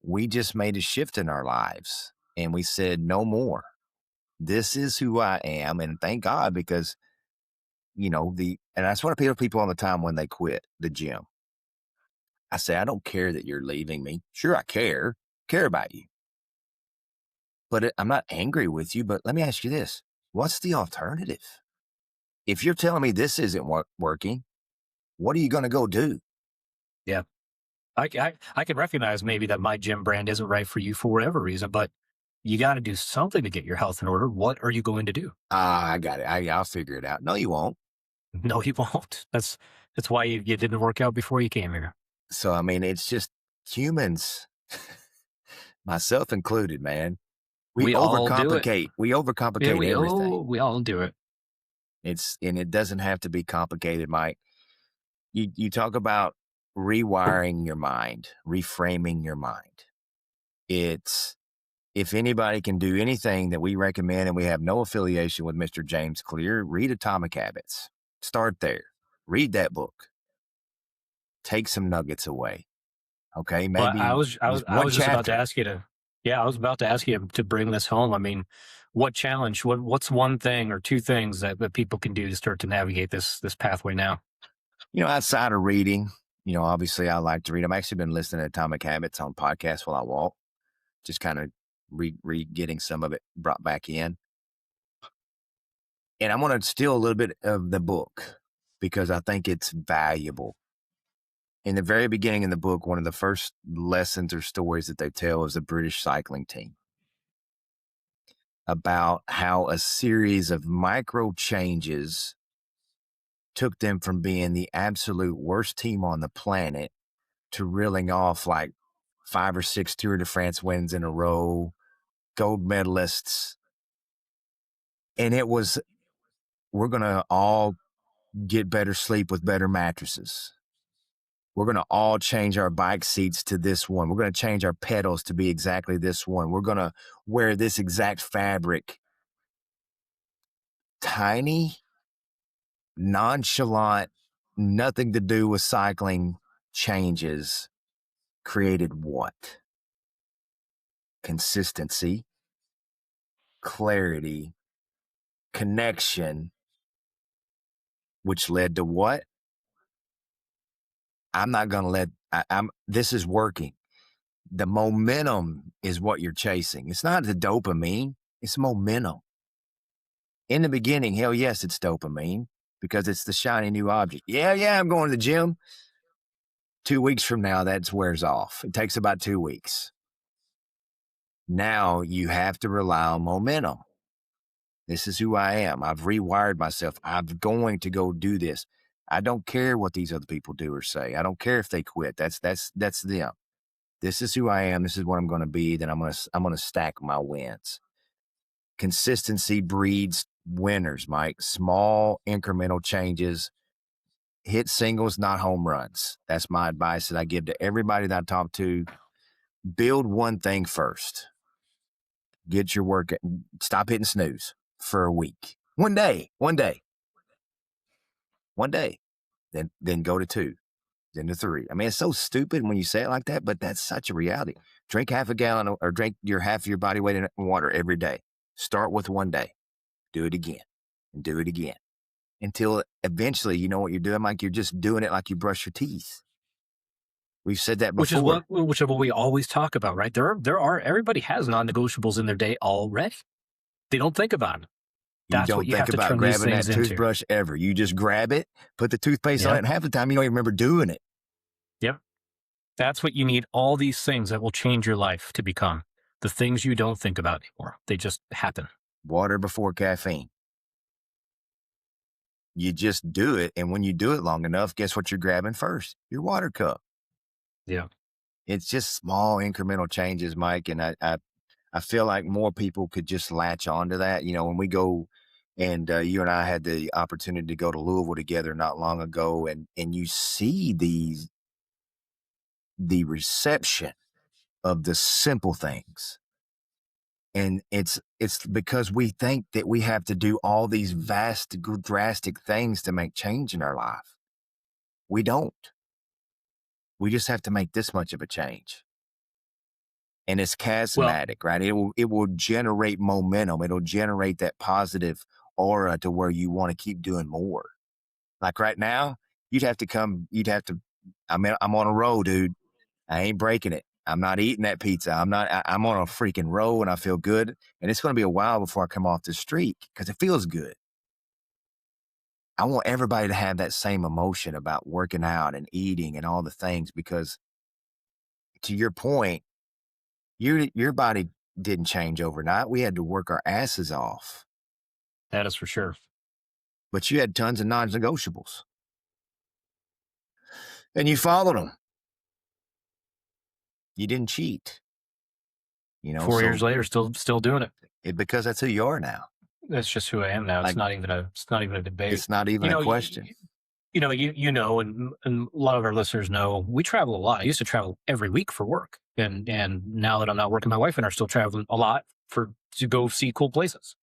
We just made a shift in our lives and we said, no more. This is who I am. And thank God, because, and that's what I tell people all the time when they quit the gym. I say, I don't care that you're leaving me. Sure, I care about you. But I'm not angry with you. But let me ask you this. What's the alternative? If you're telling me this isn't working, what are you going to go do? Yeah. I can recognize maybe that my gym brand isn't right for you for whatever reason, but you got to do something to get your health in order. What are you going to do? I got it. I'll figure it out. No, you won't. No, you won't. That's why you didn't work out before you came here. So, I mean, it's just humans, myself included, man. We overcomplicate. We overcomplicate everything. We all do it. And it doesn't have to be complicated, Mike. You talk about rewiring your mind, reframing your mind. It's, if anybody can do anything that we recommend, and we have no affiliation with Mr. James Clear, read Atomic Habits. Start there. Read that book. Take some nuggets away. Okay, maybe. Well, I was just about to ask you to. Yeah, I was about to ask you to bring this home. I mean, what challenge? What's one thing or two things that people can do to start to navigate this pathway now? Outside of reading, obviously I like to read. I've actually been listening to Atomic Habits on podcasts while I walk, just kind of getting some of it brought back in. And I'm going to steal a little bit of the book because I think it's valuable. In the very beginning of the book, one of the first lessons or stories that they tell is the British cycling team, about how a series of micro changes took them from being the absolute worst team on the planet to reeling off like 5 or 6 Tour de France wins in a row, gold medalists. And it was, we're going to all get better sleep with better mattresses. We're going to all change our bike seats to this one. We're going to change our pedals to be exactly this one. We're going to wear this exact fabric. Tiny, nonchalant, nothing to do with cycling changes created what? Consistency, clarity, connection, which led to what? I'm not going to let, this is working. The momentum is what you're chasing. It's not the dopamine, it's momentum. In the beginning, hell yes, it's dopamine because it's the shiny new object. Yeah, I'm going to the gym. 2 weeks from now, that wears off. It takes about 2 weeks. Now you have to rely on momentum. This is who I am. I've rewired myself. I'm going to go do this. I don't care what these other people do or say. I don't care if they quit. That's them. This is who I am. This is what I'm going to be. Then I'm going to stack my wins. Consistency breeds winners, Mike. Small incremental changes. Hit singles, not home runs. That's my advice that I give to everybody that I talk to. Build one thing first. Get your work. Stop hitting snooze for a week. One day. Then go to 2, then to 3. I mean, it's so stupid when you say it like that, but that's such a reality. Drink half a gallon or drink half of your body weight in water every day. Start with 1 day. Do it again and do it again until eventually you know what you're doing. Like you're just doing it like you brush your teeth. We've said that Which before. is what we always talk about, right? Everybody has non-negotiables in their day already. They don't think about it. You That's what don't you think have to about turn these grabbing that things into. toothbrush ever. You just grab it, put the toothpaste on it, Yep. and half the time you don't even remember doing it. Yep. That's what you need. All these things that will change your life to become the things you don't think about anymore. They just happen. Water before caffeine. You just do it, and when you do it long enough, guess what you're grabbing first? Your water cup. Yeah. It's just small incremental changes, Mike, and I feel like more people could just latch onto that. You know, when we go, and you and I had the opportunity to go to Louisville together not long ago, and you see the reception of the simple things. And it's because we think that we have to do all these vast, drastic things to make change in our life. We don't. We just have to make this much of a change. And it's charismatic, right? It will generate momentum. It'll generate that positive aura to where you want to keep doing more. Like right now, I'm on a roll, dude. I ain't breaking it. I'm not eating that pizza. I'm on a freaking roll and I feel good. And it's going to be a while before I come off the streak because it feels good. I want everybody to have that same emotion about working out and eating and all the things, because to your point, your body didn't change overnight. We had to work our asses off. That is for sure. But you had tons of non-negotiables. And you followed them. You didn't cheat. You know, 4 years later, still doing it. Because that's who you are now. That's just who I am now. It's not even a debate. It's not even a question. You know, and a lot of our listeners know we travel a lot. I used to travel every week for work, and now that I'm not working, my wife and I are still traveling a lot to go see cool places.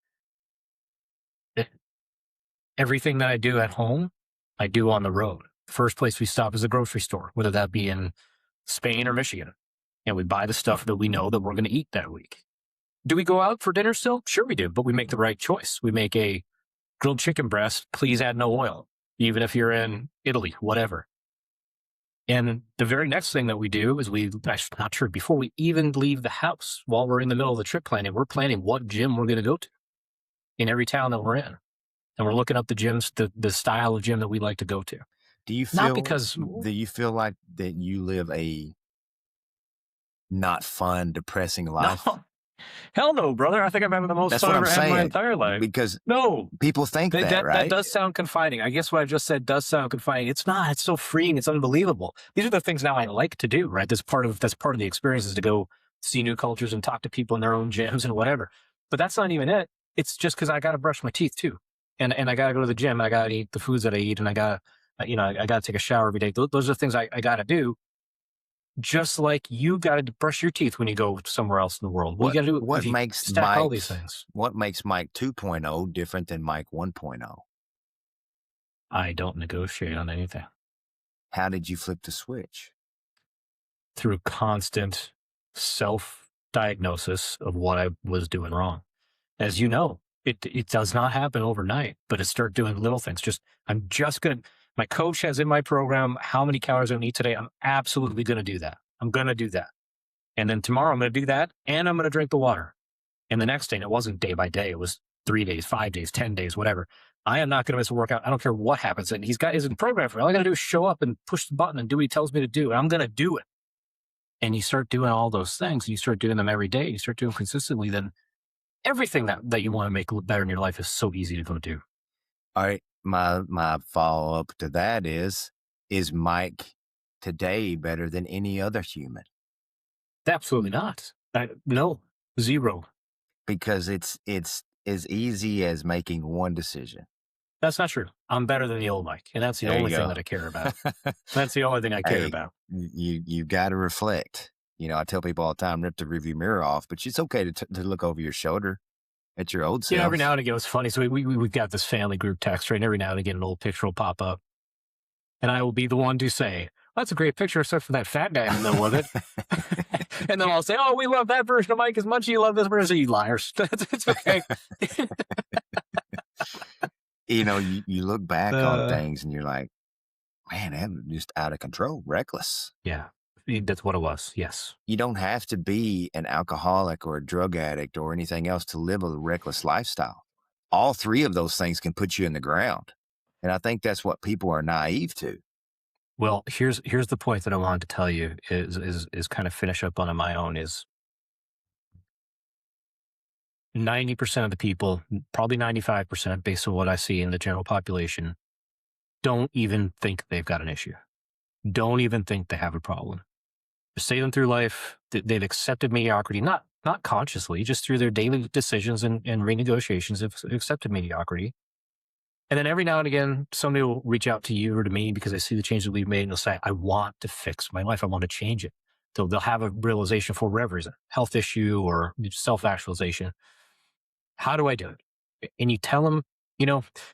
Everything that I do at home, I do on the road. The first place we stop is a grocery store, whether that be in Spain or Michigan, and we buy the stuff that we know that we're going to eat that week. Do we go out for dinner still? Sure we do, but we make the right choice. We make a grilled chicken breast, please add no oil, even if you're in Italy, whatever. And the very next thing that we do is before we even leave the house, while we're in the middle of the trip planning, we're planning what gym we're going to go to in every town that we're in. And we're looking up the gyms, the style of gym that we like to go to. Do you feel like that you live a not fun, depressing life? No. Hell no, brother. I think I'm having the most fun I've ever had in my entire life. Because no, people think that, right? That does sound confining. I guess what I just said does sound confining. It's not. It's so freeing. It's unbelievable. These are the things now I like to do, right? That's part of the experience, is to go see new cultures and talk to people in their own gyms and whatever. But that's not even it. It's just because I got to brush my teeth too. And I got to go to the gym, and I got to eat the foods that I eat, and I got to take a shower every day. Those are the things I got to do. Just like you got to brush your teeth when you go somewhere else in the world. What makes Mike all these things? What makes Mike 2.0 different than Mike 1.0? I don't negotiate on anything. How did you flip the switch? Through constant self-diagnosis of what I was doing wrong. As you know, it does not happen overnight, but it start doing little things. My coach has in my program how many calories I'm going to eat today. I'm absolutely going to do that. I'm going to do that. And then tomorrow I'm going to do that, and I'm going to drink the water. And the next day, and it wasn't day by day. It was 3 days, 5 days, 10 days, whatever. I am not going to miss a workout. I don't care what happens. And he's got his program for me. All I got to do is show up and push the button and do what he tells me to do. And I'm going to do it. And you start doing all those things, and you start doing them every day. You start doing them consistently. Then everything that you want to make better in your life is so easy to go do. All right. My follow-up to that is Mike today better than any other human? Absolutely not. No, zero. Because it's as easy as making one decision. That's not true. I'm better than the old Mike, and that's the only thing that I care about. That's the only thing I care about. You got to reflect. You know, I tell people all the time, rip the rearview mirror off, but it's okay to look over your shoulder at your old self. Yeah, every now and again, it's funny. So we've got this family group text, right? And every now and again, an old picture will pop up. And I will be the one to say, well, that's a great picture, except for that fat guy in the middle of it. And then I'll say, oh, we love that version of Mike as much as you love this version. You liars. It's okay. You know, you look back on things and you're like, man, I'm just out of control, reckless. Yeah. That's what it was. Yes. You don't have to be an alcoholic or a drug addict or anything else to live a reckless lifestyle. All three of those things can put you in the ground. And I think that's what people are naive to. Well, here's the point that I wanted to tell you is kind of finish up on my own is 90% of the people, probably 95% based on what I see in the general population, don't even think they've got an issue. Don't even think they have a problem. Just sailing through life, they've accepted mediocrity, not consciously, just through their daily decisions and renegotiations have accepted mediocrity. And then every now and again, somebody will reach out to you or to me because they see the changes we've made and they'll say, I want to fix my life. I want to change it. They'll have a realization for whatever reason, health issue or self-actualization. How do I do it? And you tell them,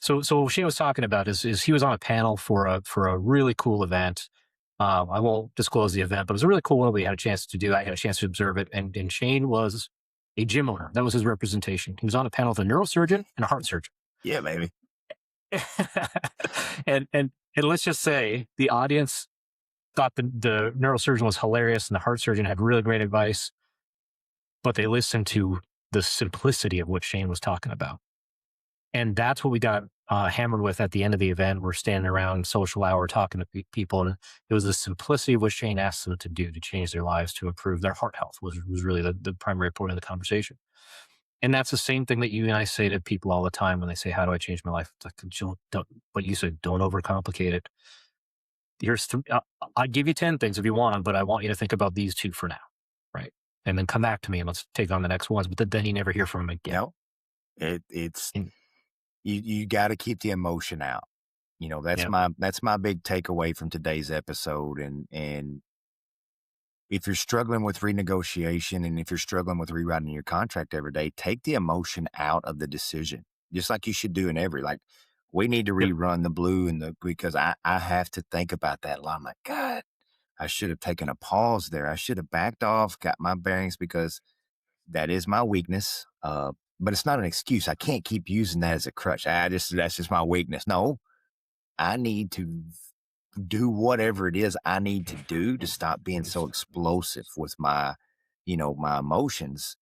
so what Shane was talking about is he was on a panel for a really cool event. I won't disclose the event, but it was a really cool one we had a chance to do. I had a chance to observe it. And Shane was a gym owner. That was his representation. He was on a panel with a neurosurgeon and a heart surgeon. Yeah, baby. and let's just say the audience thought the neurosurgeon was hilarious and the heart surgeon had really great advice, but they listened to the simplicity of what Shane was talking about. And that's what we got hammered with at the end of the event. We're standing around social hour talking to people, and it was the simplicity of what Shane asked them to do to change their lives, to improve their heart health was really the primary point of the conversation. And that's the same thing that you and I say to people all the time when they say, how do I change my life? It's like, don't, what you said, don't overcomplicate it. I'll give you 10 things if you want them, but I want you to think about these 2 for now. Right. And then come back to me and let's take on the next ones. But then you never hear from them again. It's you got to keep the emotion out. That's my big takeaway from today's episode. And if you're struggling with renegotiation and if you're struggling with rewriting your contract every day, take the emotion out of the decision, just like you should do in we need to rerun the blue because I have to think about that a lot. I'm like, God, I should have taken a pause there. I should have backed off, got my bearings, because that is my weakness. But it's not an excuse. I can't keep using that as a crutch. That's just my weakness. No, I need to do whatever it is I need to do to stop being so explosive with my emotions.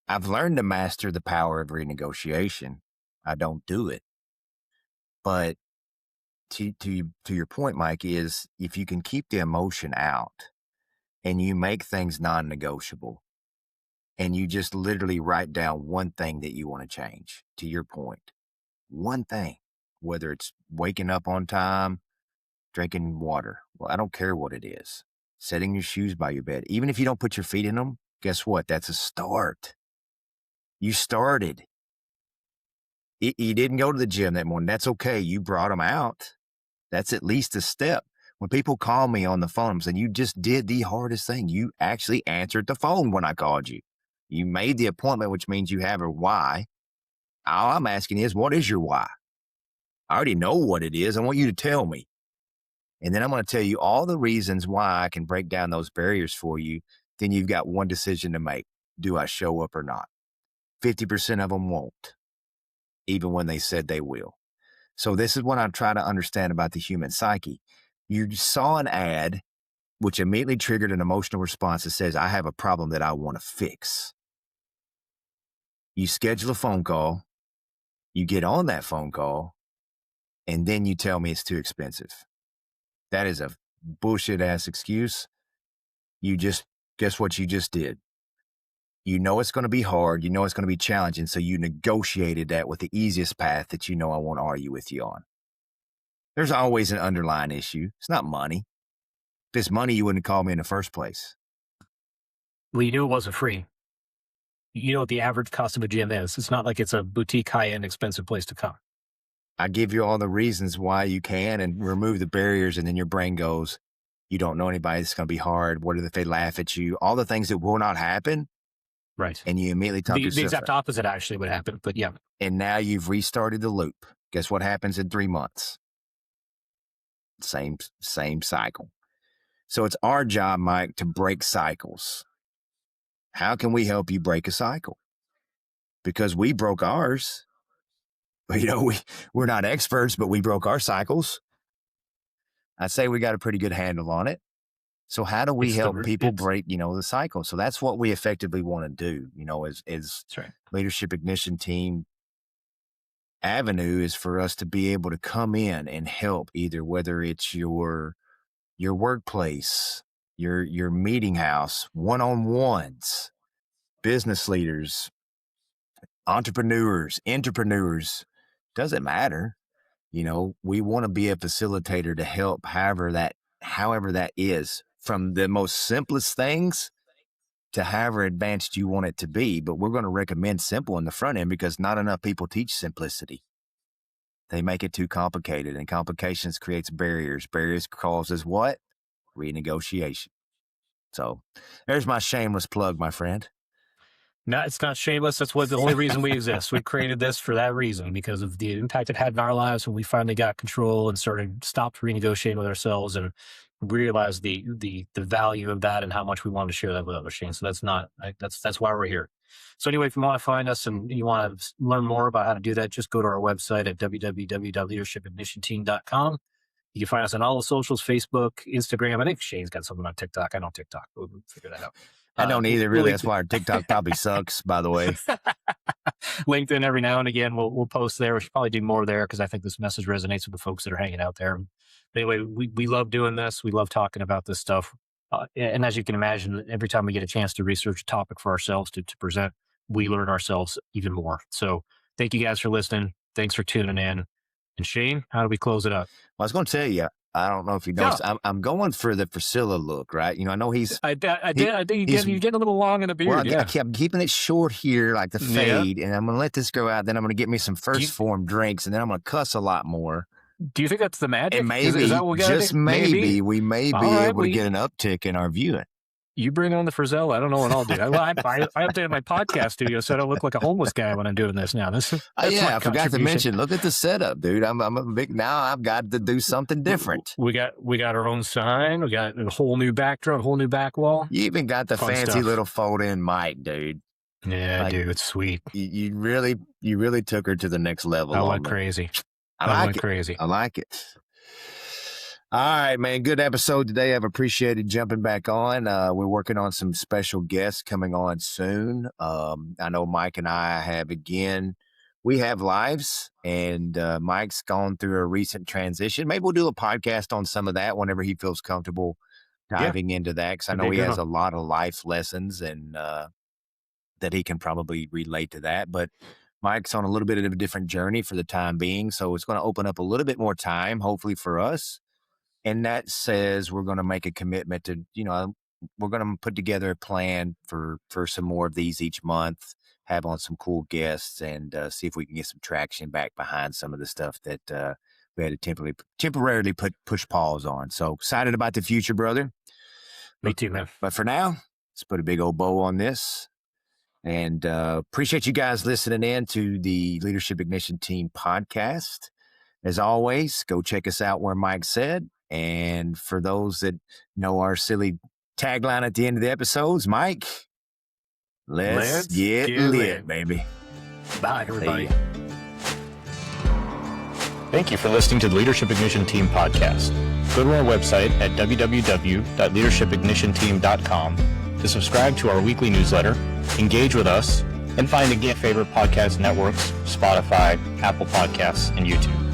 I've learned to master the power of renegotiation. I don't do it. But to your point, Mike, is if you can keep the emotion out and you make things non-negotiable and you just literally write down one thing that you want to change, to your point, one thing, whether it's waking up on time, drinking water. Well, I don't care what it is. Setting your shoes by your bed. Even if you don't put your feet in them, guess what? That's a start. You started. You didn't go to the gym that morning. That's okay. You brought them out. That's at least a step. When people call me on the phone and say, you just did the hardest thing. You actually answered the phone when I called you. You made the appointment, which means you have a why. All I'm asking is, what is your why? I already know what it is. I want you to tell me. And then I'm going to tell you all the reasons why I can break down those barriers for you. Then you've got one decision to make. Do I show up or not? 50% of them won't, even when they said they will. So this is what I'm trying to understand about the human psyche. You saw an ad, which immediately triggered an emotional response that says, I have a problem that I want to fix. You schedule a phone call, you get on that phone call, and then you tell me it's too expensive. That is a bullshit ass excuse. Guess what you just did? You know it's going to be hard. You know it's going to be challenging. So you negotiated that with the easiest path that I won't argue with you on. There's always an underlying issue. It's not money. If it's money, you wouldn't call me in the first place. Well, you knew it wasn't free. You know what the average cost of a gym is. It's not like it's a boutique, high-end, expensive place to come. I give you all the reasons why you can and remove the barriers, and then your brain goes, you don't know anybody. It's going to be hard. What if they laugh at you? All the things that will not happen. Right. And you immediately talk yourself. The exact opposite actually would happen, but yeah. And now you've restarted the loop. Guess what happens in 3 months? Same cycle. So it's our job, Mike, to break cycles. How can we help you break a cycle? Because we broke ours. We're not experts, but we broke our cycles. I'd say we got a pretty good handle on it. So how do we It's help the- people it's- break, the cycle? So that's what we effectively want to do, as That's right. Leadership Ignition Team avenue is for us to be able to come in and help, either whether it's your workplace, your meeting house, one-on-ones, business leaders, entrepreneurs, entrepreneurs, doesn't matter. We want to be a facilitator to help however that is, from the most simplest things to however advanced you want it to be. But we're going to recommend simple in the front end because not enough people teach simplicity. They make it too complicated, and complications creates barriers. Barriers causes what? Renegotiation. So there's my shameless plug, my friend. No, it's not shameless. That's the only reason we exist. We created this for that reason, because of the impact it had in our lives when we finally got control and stopped renegotiating with ourselves and realized the value of that and how much we wanted to share that with others, Shane. So that's why we're here. So anyway, if you want to find us and you want to learn more about how to do that, just go to our website at www.leadershipignitionteam.com. You can find us on all the socials, Facebook, Instagram. I think Shane's got something on TikTok. I don't TikTok. We'll figure that out. I don't either, really. That's why our TikTok probably sucks, by the way. LinkedIn, every now and again, we'll post there. We should probably do more there because I think this message resonates with the folks that are hanging out there. But anyway, we love doing this. We love talking about this stuff. And as you can imagine, every time we get a chance to research a topic for ourselves to present, we learn ourselves even more. So thank you guys for listening. Thanks for tuning in. And Shane, how do we close it up? Well, I was going to tell you, I don't know if you noticed, I'm going for the Priscilla look, right? I know he's... I think you're getting a little long in the beard. Well, I'm keeping it short here, like the fade, and I'm going to let this go out. Then I'm going to get me some first form drinks, and then I'm going to cuss a lot more. Do you think that's the magic? And maybe, is that what we just maybe, we may be able to get an uptick in our viewing. You bring on the Frizzell. I don't know what I'll do. I updated my podcast studio so I don't look like a homeless guy when I'm doing this now. I forgot to mention. Look at the setup, dude. I'm a big now. I've got to do something different. We got our own sign. We got a whole new backdrop, whole new back wall. You even got the fancy stuff. Little fold-in mic, dude. Yeah, dude, it's sweet. You really took her to the next level. I went crazy. I like it. All right, man. Good episode today. I've appreciated jumping back on. We're working on some special guests coming on soon. I know Mike and I we have lives, and Mike's gone through a recent transition. Maybe we'll do a podcast on some of that whenever he feels comfortable diving into that, because I know he has a lot of life lessons and that he can probably relate to that. But Mike's on a little bit of a different journey for the time being, so it's going to open up a little bit more time, hopefully for us. And that says we're going to make a commitment to, we're going to put together a plan for some more of these each month, have on some cool guests, and see if we can get some traction back behind some of the stuff that we had to temporarily push pause on. So excited about the future, brother. Me too, man. But for now, let's put a big old bow on this. And appreciate you guys listening in to the Leadership Ignition Team podcast. As always, go check us out where Mike said. And for those that know our silly tagline at the end of the episodes, Mike, let's get lit, baby. Bye, everybody. Thank you for listening to the Leadership Ignition Team podcast. Go to our website at www.leadershipignitionteam.com to subscribe to our weekly newsletter, engage with us, and find your favorite podcast networks, Spotify, Apple Podcasts, and YouTube.